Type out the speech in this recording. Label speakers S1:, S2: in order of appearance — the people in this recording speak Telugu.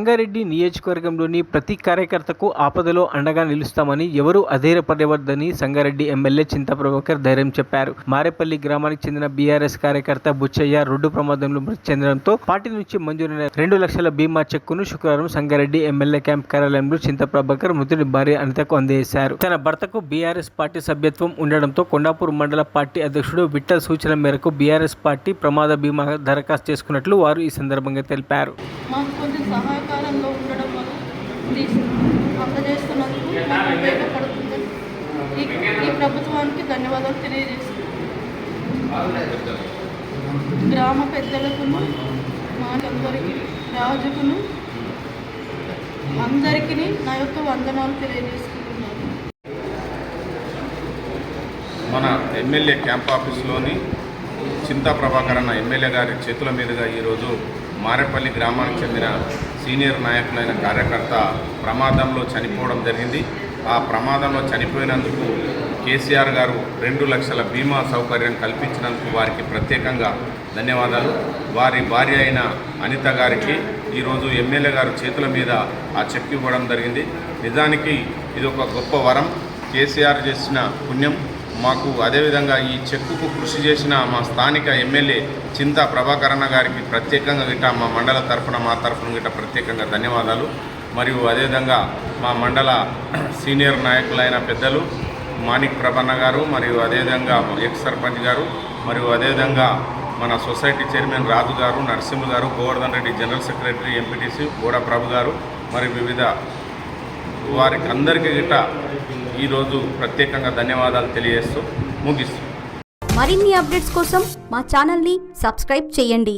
S1: సంగారెడ్డి నియోజకవర్గంలోని ప్రతి కార్యకర్తకు ఆపదలో అండగా నిలుస్తామని, ఎవరూ అధైర్యపడవద్దని సంగారెడ్డి ఎమ్మెల్యే చింతా ప్రభాకర్ ధైర్యం చెప్పారు. మారేపల్లి గ్రామానికి చెందిన బీఆర్ఎస్ కార్యకర్త బుచ్చయ్య రోడ్డు ప్రమాదంలో మృతి చెందడంతో పార్టీ నుంచి మంజూరైన 2 లక్షల బీమా చెక్కును శుక్రవారం సంగారెడ్డి ఎమ్మెల్యే క్యాంప్ కార్యాలయంలో చింతా ప్రభాకర్ మృతుడి భార్య అనితకు అందజేశారు. తన భర్తకు బీఆర్ఎస్ పార్టీ సభ్యత్వం ఉండడంతో కొండాపూర్ మండల పార్టీ అధ్యక్షుడు విఠల్ సూచన మేరకు బీఆర్ఎస్ పార్టీ ప్రమాద బీమా దరఖాస్తు చేసుకున్నట్లు వారు ఈ సందర్భంగా తెలిపారు.
S2: సహకారంలో ఉండడం వల్ల అందజేస్తున్నందుకు నాకు ఉపయోగపడుతుంది. ఈ ప్రభుత్వానికి ధన్యవాదాలు తెలియజేస్తున్నాను. గ్రామ పెద్దలకును మాకందరికి రాజుకును అందరికీ నా యొక్క వందనాలు తెలియజేస్తున్నాను.
S3: మన ఎమ్మెల్యే క్యాంప్ ఆఫీసులోని చింతా ప్రభాకర్ అన్న ఎమ్మెల్యే గారి చేతుల మీదుగా ఈరోజు మారేపల్లి గ్రామానికి చెందిన సీనియర్ నాయకులైన కార్యకర్త ప్రమాదంలో చనిపోవడం జరిగింది. ఆ ప్రమాదంలో చనిపోయినందుకు కేసీఆర్ గారు 2 లక్షల బీమా సౌకర్యం కల్పించినందుకు వారికి ప్రత్యేకంగా ధన్యవాదాలు. వారి భార్య అయిన అనిత గారికి ఈరోజు ఎమ్మెల్యే గారు చేతుల మీద ఆ చెక్ ఇవ్వడం జరిగింది. నిజానికి ఇది ఒక గొప్ప వరం. కేసీఆర్ చేసిన పుణ్యం మాకు. అదేవిధంగా ఈ చెక్కుకు కృషి చేసిన మా స్థానిక ఎమ్మెల్యే చింతా ప్రభాకర్ అన్న గారికి ప్రత్యేకంగా గిట్ట మా మండల తరఫున మా తరఫున గిట్ట ప్రత్యేకంగా ధన్యవాదాలు. మరియు అదేవిధంగా మా మండల సీనియర్ నాయకులైన పెద్దలు మాణిక్ ప్రభన్న గారు, మరియు అదేవిధంగా ఎక్స్ సర్పంచ్ గారు, మరియు అదేవిధంగా మన సొసైటీ చైర్మన్ రాజు గారు, నరసింహ గారు, Govardhan Reddy general secretary, MPTC గోడ ప్రభు గారు, మరియు వివిధ వారికి అందరికీ గిట్ట ఈరోజు ప్రత్యేకంగా ధన్యవాదాలు తెలియజేస్తూ ముగిస్తూ
S4: మరిన్ని అప్డేట్స్ కోసం మా ఛానల్ని సబ్స్క్రైబ్ చేయండి.